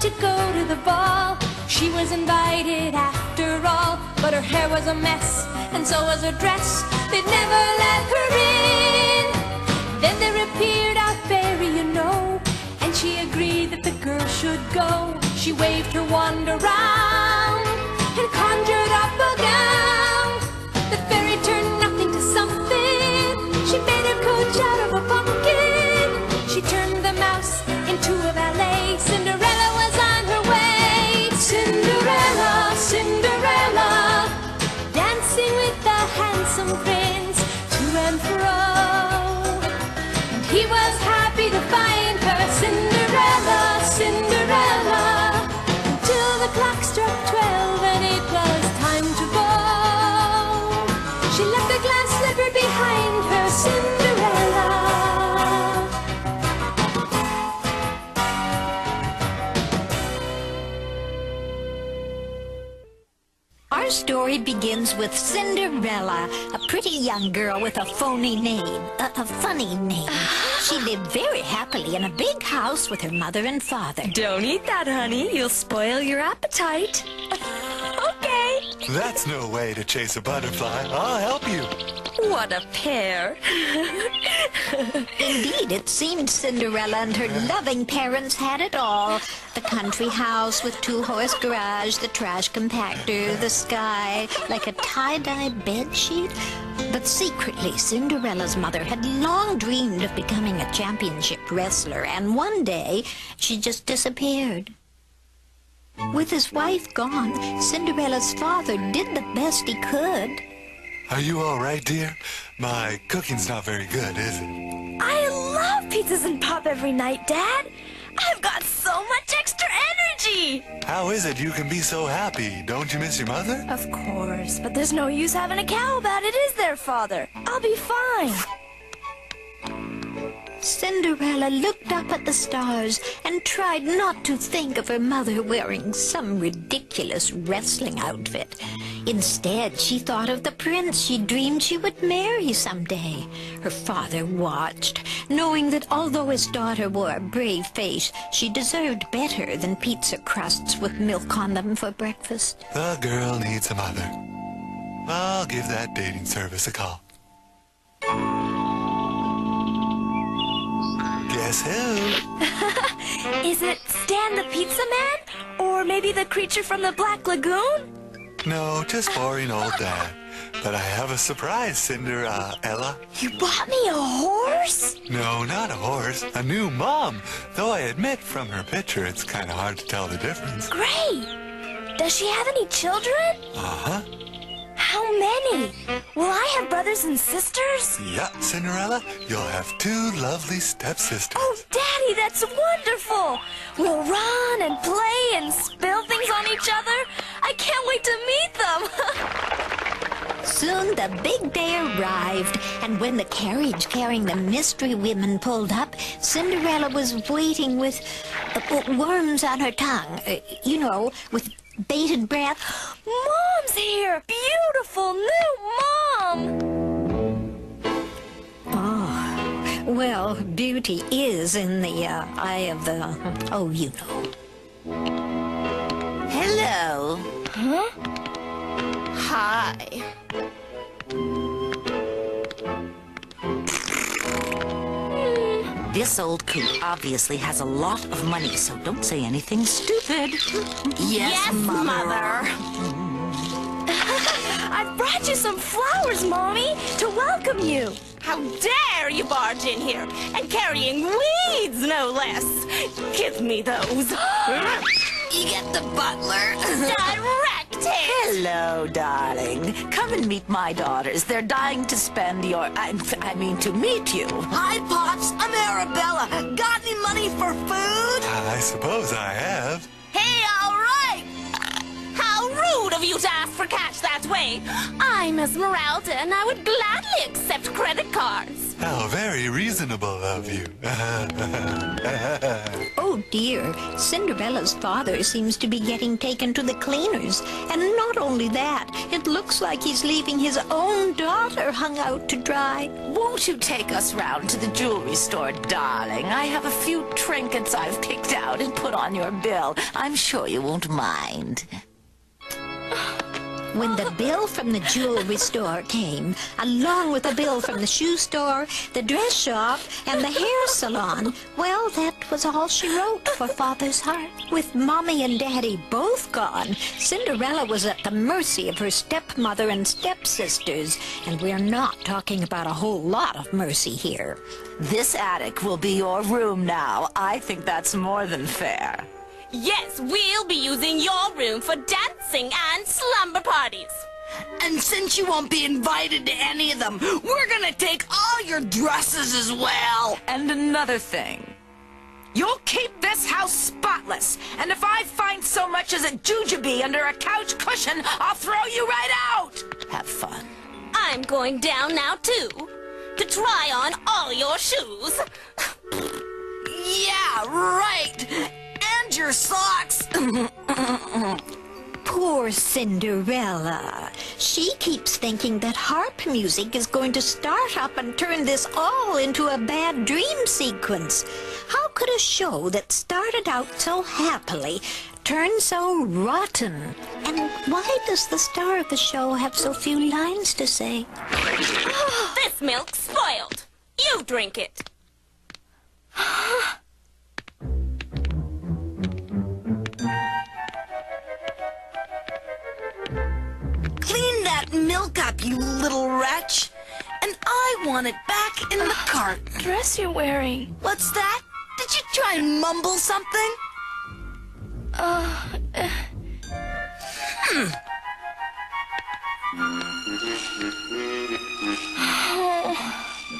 to go to the ball. She was invited after all, but her hair was a mess, and so was her dress. They'd never let her in. Then there appeared our fairy, you know, and she agreed that the girl should go. She waved her wand around and conjured up a gown. The fairy turned nothing to something. She made her coach out of a pumpkin. She turned the mouse into a ballet. Cinderella was on her way. Cinderella, Cinderella, dancing with the handsome prince to and fro. And he was happy to find her. Cinderella, Cinderella, until the clock struck 12 and it was time to go. She left the glass slipper behind her. Cinderella. Our story begins with Cinderella, a pretty young girl with a phony name, a funny name. She lived very happily in a big house with her mother and father. Don't eat that, honey. You'll spoil your appetite. Okay. That's no way to chase a butterfly. I'll help you. What a pair. Indeed, it seemed Cinderella and her loving parents had it all. The country house with two-horse garage, the trash compactor, the sky, like a tie-dye bedsheet. But secretly, Cinderella's mother had long dreamed of becoming a championship wrestler, and one day, she just disappeared. With his wife gone, Cinderella's father did the best he could. Are you all right, dear? My cooking's not very good, is it? I love pizzas and pop every night, Dad. I've got so much extra energy. How is it you can be so happy? Don't you miss your mother? Of course, but there's no use having a cow about it, is there, Father? I'll be fine. Cinderella looked up at the stars and tried not to think of her mother wearing some ridiculous wrestling outfit. Instead, she thought of the prince she dreamed she would marry someday. Her father watched, knowing that although his daughter wore a brave face, she deserved better than pizza crusts with milk on them for breakfast. The girl needs a mother. I'll give that dating service a call. Guess who? Is it Stan the Pizza Man? Or maybe the creature from the Black Lagoon? No, just boring old Dad. But I have a surprise, Cinderella. You bought me a horse? No, not a horse. A new mom. Though I admit from her picture it's kind of hard to tell the difference. Great! Does she have any children? Uh-huh. How many? Will I have brothers and sisters? Yeah, Cinderella, you'll have two lovely stepsisters. Oh, Daddy, that's wonderful! We'll run and play and spill things on each other. I can't wait to meet them. Soon the big day arrived, and when the carriage carrying the mystery women pulled up, Cinderella was waiting with worms on her tongue. With bated breath. Mom's here! Beautiful new Mom! Oh, well, beauty is in the eye of the... oh, you know. Hello. Huh? Hi. This old coot obviously has a lot of money, so don't say anything stupid. Yes, Mother. I've brought you some flowers, Mommy, to welcome you. How dare you barge in here, and carrying weeds, no less. Give me those. You get the butler. Direct it. Hello, darling. Come and meet my daughters. They're dying to spend to meet you. Hi, Pops. I'm Arabella. Got any money for food? I suppose I have. Hey, all right. How rude of you to ask for cash that way. I'm Esmeralda, and I would gladly accept credit cards. How very very reasonable of you. Oh dear, Cinderella's father seems to be getting taken to the cleaners. And not only that, it looks like he's leaving his own daughter hung out to dry. Won't you take us round to the jewelry store, darling? I have a few trinkets I've picked out and put on your bill. I'm sure you won't mind. When the bill from the jewelry store came, along with a bill from the shoe store, the dress shop, and the hair salon, well, that was all she wrote for Father's heart. With Mommy and Daddy both gone, Cinderella was at the mercy of her stepmother and stepsisters, and we're not talking about a whole lot of mercy here. This attic will be your room now. I think that's more than fair. Yes, we'll be using your room for dancing and slumber parties. And since you won't be invited to any of them, we're gonna take all your dresses as well. And another thing. You'll keep this house spotless. And if I find so much as a jujube under a couch cushion, I'll throw you right out. Have fun. I'm going down now, too, to try on all your shoes. Yeah, right. And your socks. Poor Cinderella. She keeps thinking that harp music is going to start up and turn this all into a bad dream sequence. How could a show that started out so happily turn so rotten? And why does the star of the show have so few lines to say? This milk's spoiled. You drink it. Clean that milk up, you little wretch. And I want it back in the cart. Dress you're wearing. What's that? Did you try and mumble something?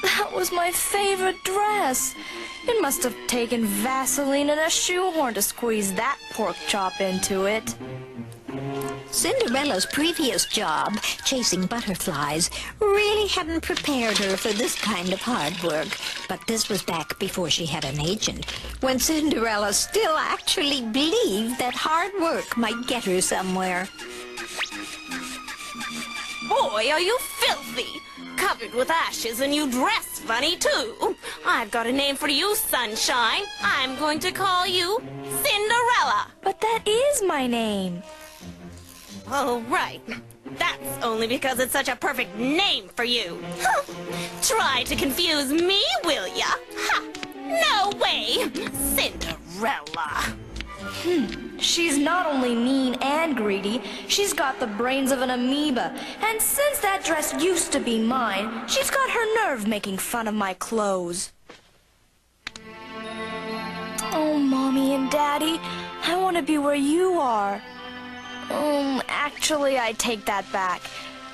That was my favorite dress. It must have taken Vaseline and a shoehorn to squeeze that pork chop into it. Cinderella's previous job, chasing butterflies, really hadn't prepared her for this kind of hard work. But this was back before she had an agent, when Cinderella still actually believed that hard work might get her somewhere. Boy, are you filthy. Covered with ashes, and you dress funny, too. I've got a name for you, Sunshine. I'm going to call you Cinderella. But that is my name. Oh, right. That's only because it's such a perfect name for you. Huh. Try to confuse me, will ya? Ha! No way! Cinderella. She's not only mean and greedy, she's got the brains of an amoeba. And since that dress used to be mine, she's got her nerve making fun of my clothes. Oh, Mommy and Daddy, I want to be where you are. Actually, I take that back.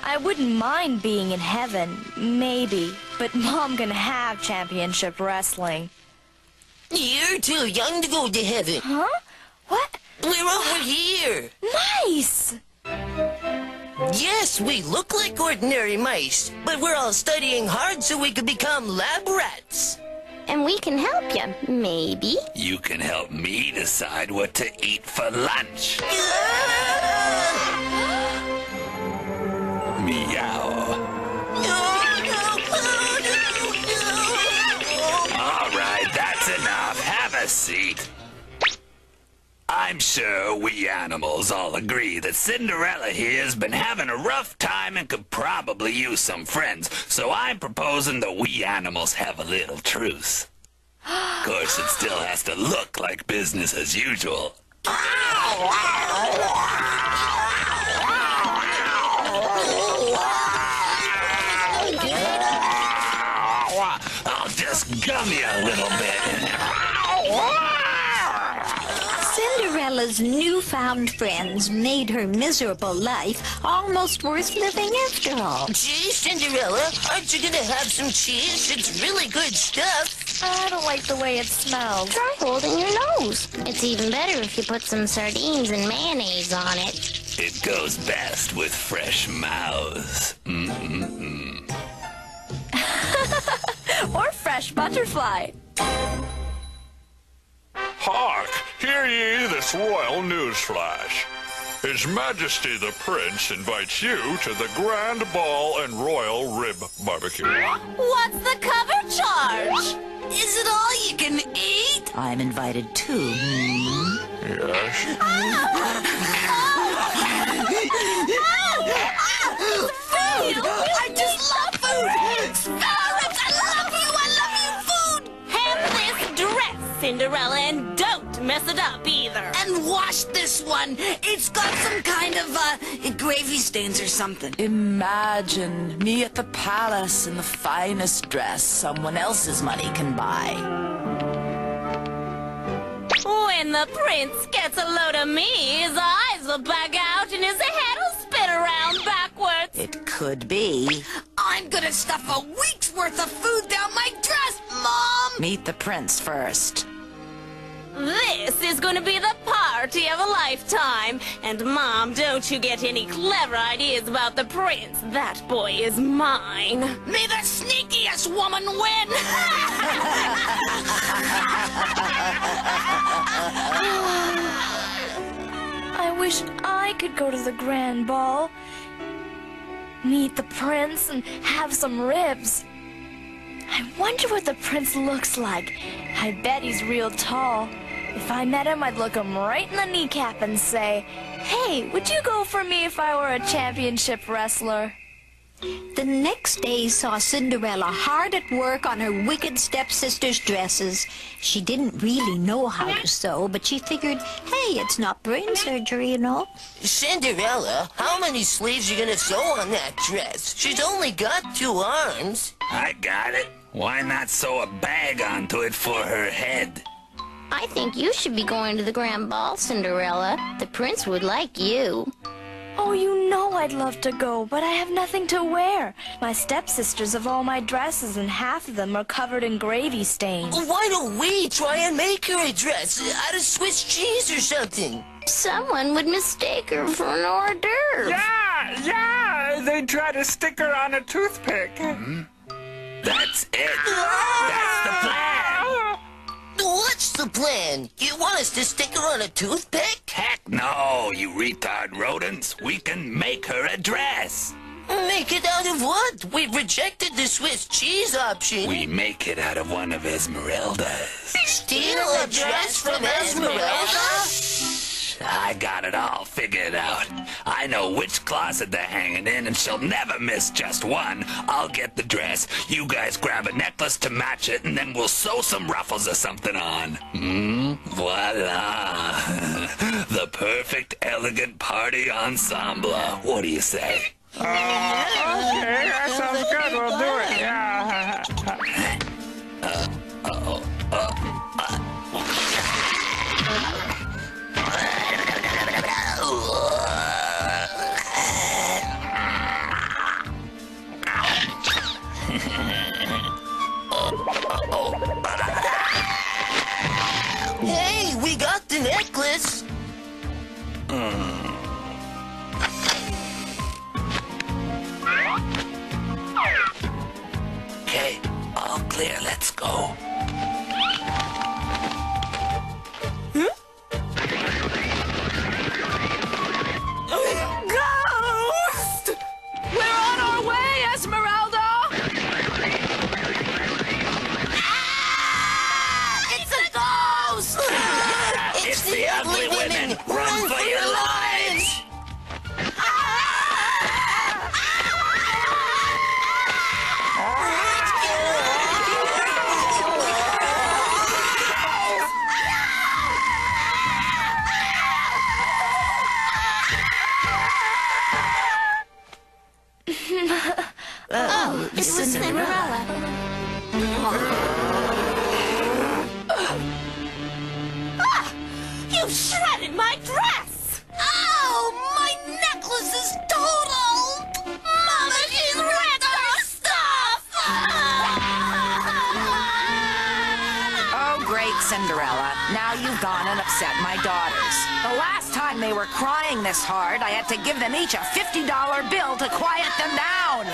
I wouldn't mind being in heaven, maybe, but Mom can have championship wrestling. You're too young to go to heaven. Huh? What? We're over here. Mice! Yes, we look like ordinary mice, but we're all studying hard so we could become lab rats. And we can help you, maybe. You can help me decide what to eat for lunch. Meow. All right, that's enough. Have a seat. I'm sure we animals all agree that Cinderella here's been having a rough time and could probably use some friends, so I'm proposing that we animals have a little truce. Of course, it still has to look like business as usual. I'll just gum you a little bit. Cinderella's newfound friends made her miserable life almost worth living after all. Gee, Cinderella, aren't you gonna have some cheese? It's really good stuff. I don't like the way it smells. Try holding your nose. It's even better if you put some sardines and mayonnaise on it. It goes best with fresh mouths. Or fresh butterfly. Hark! Hear ye this royal news flash. His Majesty the Prince invites you to the grand ball and royal rib barbecue. What's the cover charge? Is it all you can eat? I'm invited too. Yes? Food! I just love food! Sparrow Ribs, I love you, food! Hem this dress, Cinderella, and don't mess it up either. And wash this one. It's got some kind of, gravy stains or something. Imagine me at the palace in the finest dress someone else's money can buy. When the prince gets a load of me, his eyes will bug out and his head will spin around backwards. It could be. I'm gonna stuff a week's worth of food down my dress, Mom! Meet the prince first. This is going to be the party of a lifetime. And Mom, don't you get any clever ideas about the prince. That boy is mine. May the sneakiest woman win! I wish I could go to the grand ball, meet the prince, and have some ribs. I wonder what the prince looks like. I bet he's real tall. If I met him, I'd look him right in the kneecap and say, "Hey, would you go for me if I were a championship wrestler?" The next day saw Cinderella hard at work on her wicked stepsister's dresses. She didn't really know how to sew, but she figured, hey, it's not brain surgery, you know. Cinderella, how many sleeves you gonna sew on that dress? She's only got 2 arms. I got it. Why not sew a bag onto it for her head? I think you should be going to the grand ball, Cinderella. The prince would like you. Oh, you know I'd love to go, but I have nothing to wear. My stepsisters have all my dresses, and half of them are covered in gravy stains. Why don't we try and make her a dress out of Swiss cheese or something? Someone would mistake her for an hors d'oeuvre. Yeah, they'd try to stick her on a toothpick. That's it. That's the plan. What's the plan? You want us to stick her on a toothpick? Heck no, you retard rodents. We can make her a dress. Make it out of what? We've rejected the Swiss cheese option. We make it out of one of Esmeralda's. Steal a dress from Esmeralda? I got it all figured out. I know which closet they're hanging in, and she'll never miss just one. I'll get the dress. You guys grab a necklace to match it, and then we'll sew some ruffles or something on. Voila. The perfect, elegant party ensemble. What do you say? Okay, that sounds good. We'll do it, yeah. Hey, we got the necklace. Okay, all clear. Let's go. Ghost! We're on our way, Esmeralda! It's a ghost! It's the ugly women. Run for your lives. Oh, it's Cinderella. You shredded my dress! Oh, my necklace is totaled! Mama, she's wrecked our stuff! Oh, great, Cinderella. Now you've gone and upset my daughters. The last time they were crying this hard, I had to give them each a $50 bill to quiet them down.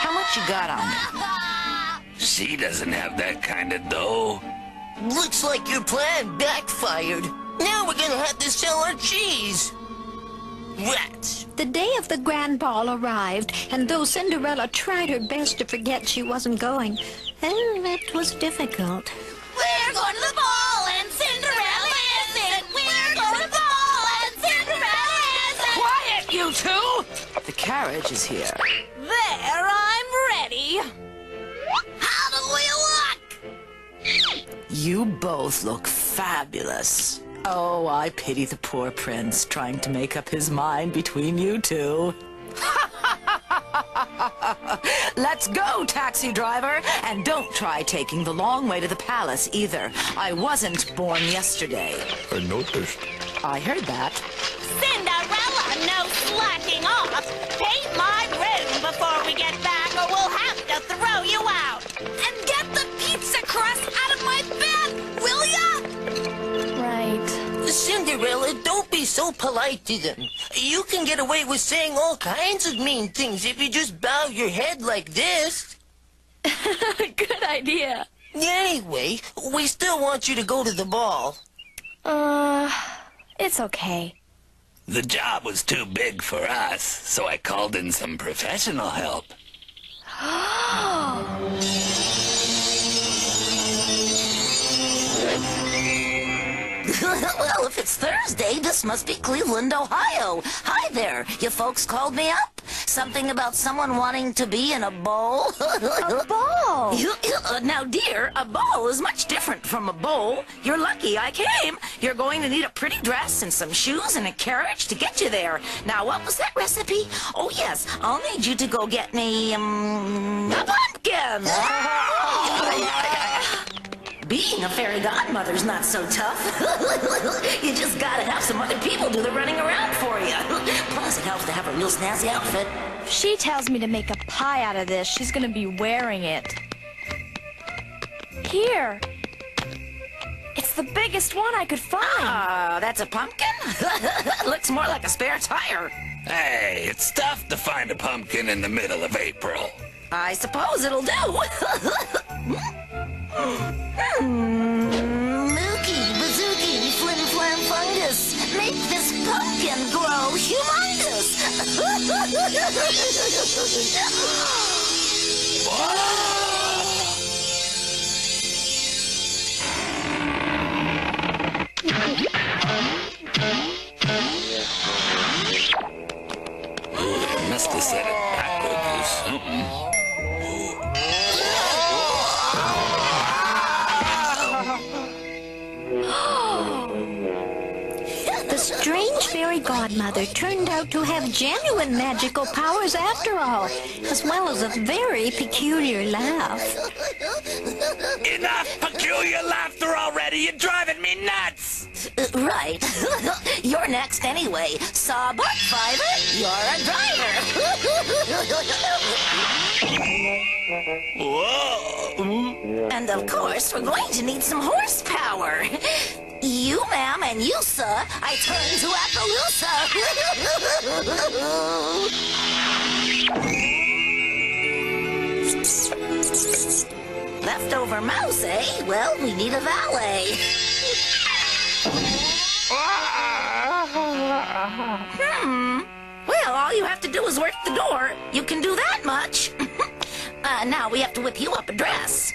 How much you got on me? She doesn't have that kind of dough. Looks like your plan backfired. Now we're gonna have to sell our cheese. Rats. The day of the grand ball arrived, and though Cinderella tried her best to forget she wasn't going, it was difficult. We're going to the ball and Cinderella isn't. We're going to the ball and Cinderella isn't. Quiet, you two! The carriage is here. There, I'm ready. How do we look? You both look fabulous. Oh, I pity the poor prince trying to make up his mind between you two. Let's go, taxi driver, and don't try taking the long way to the palace either. I wasn't born yesterday. I noticed. I heard that. Cinderella, no slacking off. Paint my room before we get back, or we'll have to throw you out. And get the pizza crust out of my bed, will ya? Right. Cinderella, don't be so polite to them. You can get away with saying all kinds of mean things if you just bow your head like this. Good idea. Anyway, we still want you to go to the ball. It's okay. The job was too big for us, so I called in some professional help. Well, if it's Thursday, this must be Cleveland, Ohio. Hi there. You folks called me up? Something about someone wanting to be in a bowl? A ball? Now, dear, a ball is much different from a bowl. You're lucky I came. You're going to need a pretty dress and some shoes and a carriage to get you there. Now, what was that recipe? Oh, yes, I'll need you to go get me, a pumpkin. Being a fairy godmother's not so tough. You just gotta have some other people do the running around for you. Plus, it helps to have a real snazzy outfit. If she tells me to make a pie out of this, she's gonna be wearing it. Here. It's the biggest one I could find. That's a pumpkin? Looks more like a spare tire. Hey, it's tough to find a pumpkin in the middle of April. I suppose it'll do. Mookie, bazooki, flim flam fungus. Make this pumpkin grow humongous. Ooh, they must have said it backwards or something. The strange fairy godmother turned out to have genuine magical powers after all, as well as a very peculiar laugh. Enough peculiar laughter already! You're driving me nuts! Right. You're next anyway. Saw butt fiver, you're a driver. Whoa! And of course, we're going to need some horsepower. You, ma'am, and you, sir, I turn to Appaloosa. Leftover mouse, eh? Well, we need a valet. Well, all you have to do is work the door. You can do that much. Now we have to whip you up a dress.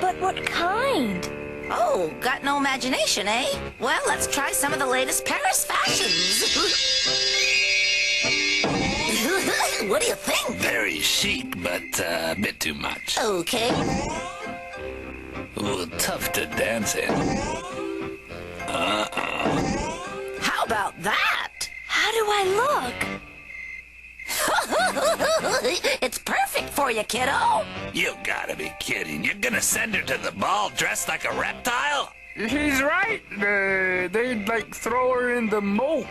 But what kind? Oh, got no imagination, eh? Well, let's try some of the latest Paris fashions. What do you think? Very chic, but a bit too much. Okay. Ooh, tough to dance in. How about that? How do I look? It's perfect for you, kiddo. You gotta be kidding. You're gonna send her to the ball dressed like a reptile? He's right. They'd like throw her in the moat.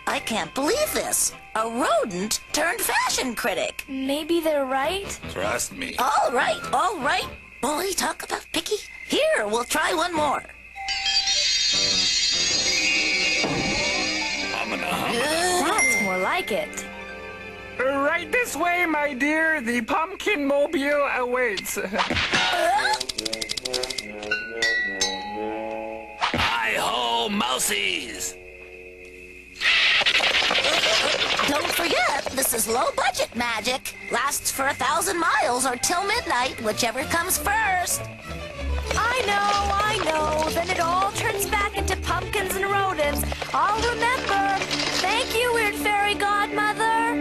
I can't believe this. A rodent turned fashion critic. Maybe they're right. Trust me. All right, all right. Boy, talk about picky. Here, we'll try one more. That's more like it. Right this way, my dear. The pumpkin mobile awaits. Mousies! Don't forget, this is low-budget magic. Lasts for 1,000 miles or till midnight, whichever comes first. I know. Then it all turns back into pumpkins and rodents. I'll remember. Thank you, Weird Fairy Godmother.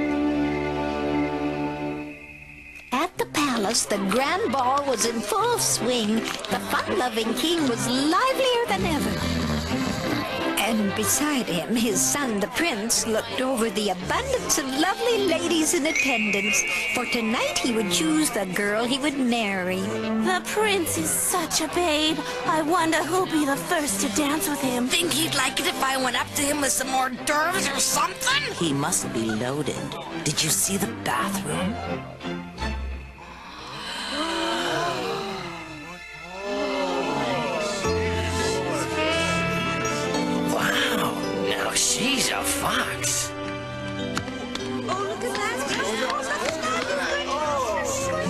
At the palace, the grand ball was in full swing. The fun-loving king was livelier than ever. And beside him, his son, the prince, looked over the abundance of lovely ladies in attendance. For tonight he would choose the girl he would marry. The prince is such a babe. I wonder who'll be the first to dance with him. Think he'd like it if I went up to him with some hors d'oeuvres or something? He must be loaded. Did you see the bathroom? Now she's a fox.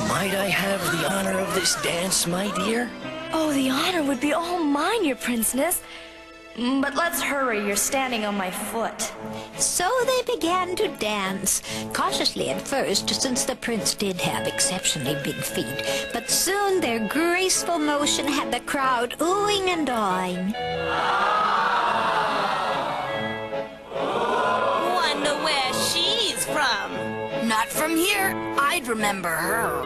Might I have the honor of this dance, my dear? Oh, the honor would be all mine, your princeness. But let's hurry, you're standing on my foot. So they began to dance, cautiously at first, since the prince did have exceptionally big feet. But soon their graceful motion had the crowd oohing and awing. Wonder where she's from. Not from here. I'd remember her.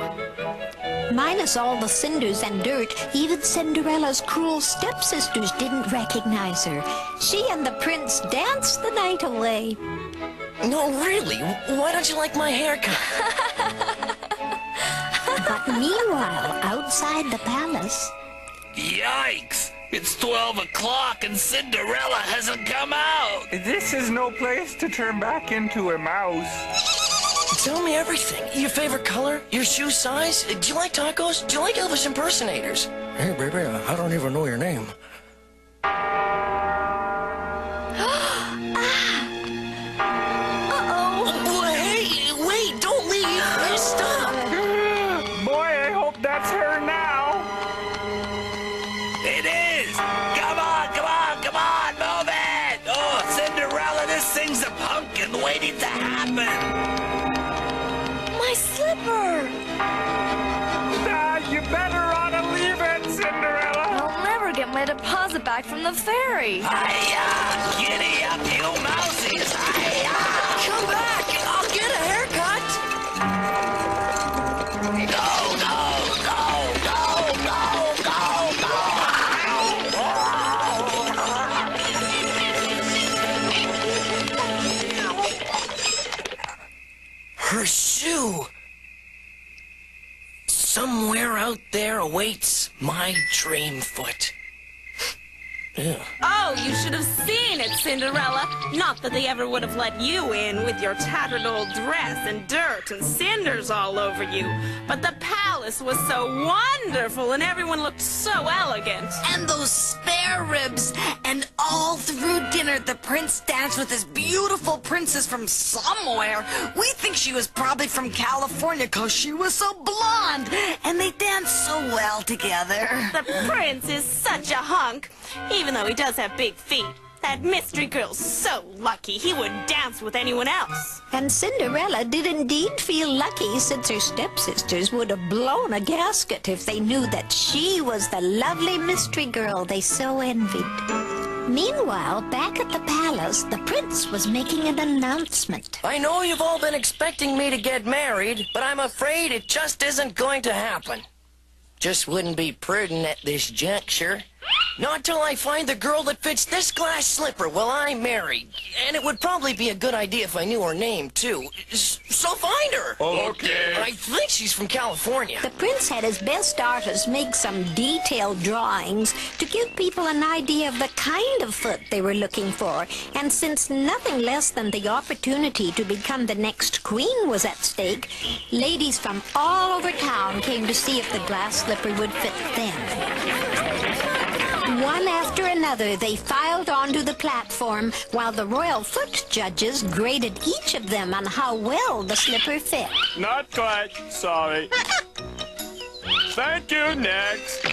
Minus all the cinders and dirt, even Cinderella's cruel stepsisters didn't recognize her. She and the prince danced the night away. No, really? Why don't you like my haircut? But meanwhile, outside the palace... Yikes! It's 12 o'clock and Cinderella hasn't come out! This is no place to turn back into a mouse. Tell me everything. Your favorite color? Your shoe size? Do you like tacos? Do you like Elvis impersonators? Hey, baby, I don't even know your name. Uh-oh. Hey, wait, don't leave. Stop. Boy, I hope that's her now. It is! Come on, move it! Oh, Cinderella, this thing's a pumpkin waiting to happen! My slipper! You better ought to leave it, Cinderella. I'll never get my deposit back from the fairy. Hiya! Giddy up, you mousies! Hiya! Come back! I'll get a haircut! Her shoe! Somewhere out there awaits my dream foot. Oh, you should have seen it, Cinderella. Not that they ever would have let you in with your tattered old dress and dirt and cinders all over you. But the palace was so wonderful and everyone looked so elegant. And those spare ribs. And all through dinner, the prince danced with this beautiful princess from somewhere. We think she was probably from California because she was so blonde. And they danced so well together. The prince is such a hunk, even though he does have big feet. That mystery girl's so lucky he wouldn't dance with anyone else. And Cinderella did indeed feel lucky, since her stepsisters would have blown a gasket if they knew that she was the lovely mystery girl they so envied. Meanwhile, back at the palace, the prince was making an announcement. I know you've all been expecting me to get married, but I'm afraid it just isn't going to happen. Just wouldn't be prudent at this juncture. Not till I find the girl that fits this glass slipper while I'm married. And it would probably be a good idea if I knew her name, too. So find her! Okay. I think she's from California. The prince had his best artists make some detailed drawings to give people an idea of the kind of foot they were looking for. And since nothing less than the opportunity to become the next queen was at stake, ladies from all over town came to see if the glass slipper would fit them. One after another, they filed onto the platform, while the royal foot judges graded each of them on how well the slipper fit. Not quite. Sorry. Thank you. Next.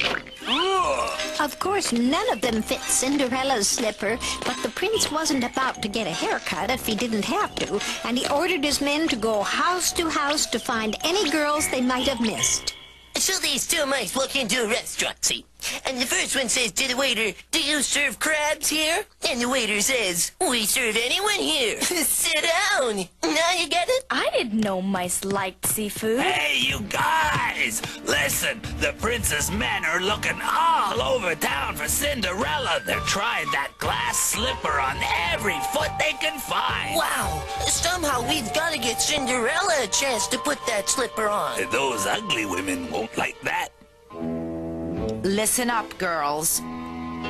Of course, none of them fit Cinderella's slipper, but the prince wasn't about to get a haircut if he didn't have to, and he ordered his men to go house to house to find any girls they might have missed. So these two mice walk into a restaurant, see? And the first one says to the waiter, "Do you serve crabs here?" And the waiter says, "We serve anyone here." Sit down. Now you get it? I didn't know mice liked seafood. Hey, you guys! Listen, the prince's men are looking all over town for Cinderella. They're trying that glass slipper on every foot they can find. Wow. Somehow we've got to get Cinderella a chance to put that slipper on. Those ugly women won't like that. Listen up, girls.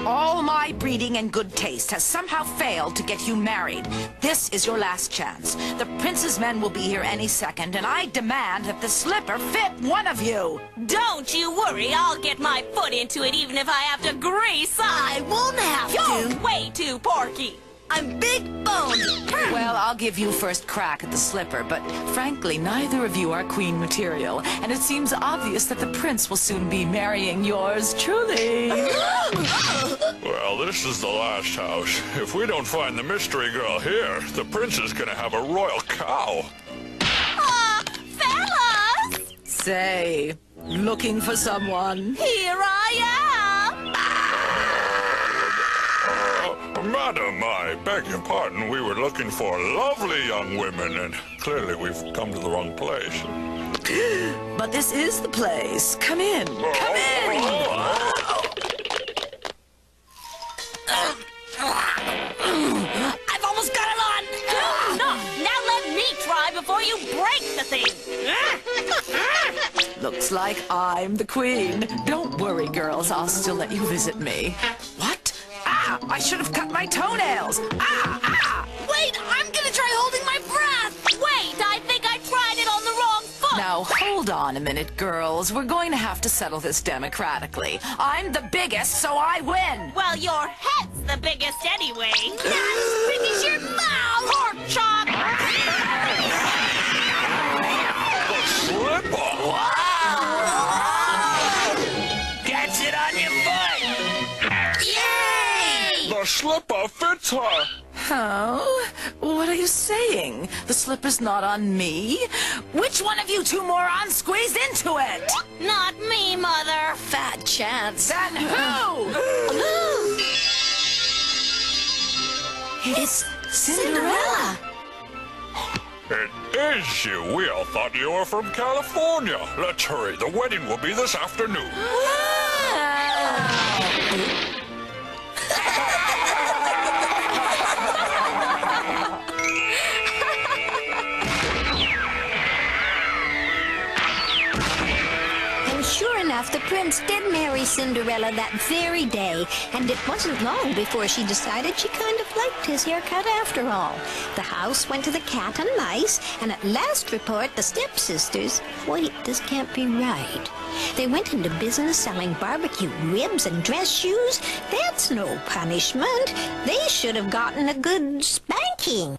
All my breeding and good taste has somehow failed to get you married. This is your last chance. The prince's men will be here any second, and I demand that the slipper fit one of you. Don't you worry, I'll get my foot into it even if I have to grease up. I won't have You're to. way too porky. I'm big boned. Well, I'll give you first crack at the slipper, but frankly, neither of you are queen material, and it seems obvious that the prince will soon be marrying yours truly. Well, this is the last house. If we don't find the mystery girl here, the prince is gonna have a royal cow. Fellas! Say, looking for someone? Here I am! Madam, I beg your pardon. We were looking for lovely young women, and clearly we've come to the wrong place. But this is the place. Come in. Come in. I've almost got it on! No, now let me try before you break the thing! Looks like I'm the queen. Don't worry, girls. I'll still let you visit me. What? Ah! I should have cut my toenails. Ah! Ah! Wait, I'm gonna try holding my breath. Wait, I think I tried it on the wrong foot! Now, hold on a minute, girls. We're going to have to settle this democratically. I'm the biggest, so I win. Well, your head's the biggest anyway. Not as big as your mouth. Pork chop! The slipper! Catch it on your foot! Yay! The slipper fits her. Oh? What are you saying? The slipper's not on me? Which one of you two morons squeezed into it? Not me, Mother. Fat chance. Then who? It's Cinderella. It is you. We all thought you were from California. Let's hurry. The wedding will be this afternoon. Sure enough, the prince did marry Cinderella that very day, and it wasn't long before she decided she kind of liked his haircut after all. The house went to the cat and mice, and at last report, the stepsisters, wait, this can't be right. They went into business selling barbecue ribs and dress shoes. That's no punishment. They should have gotten a good spanking.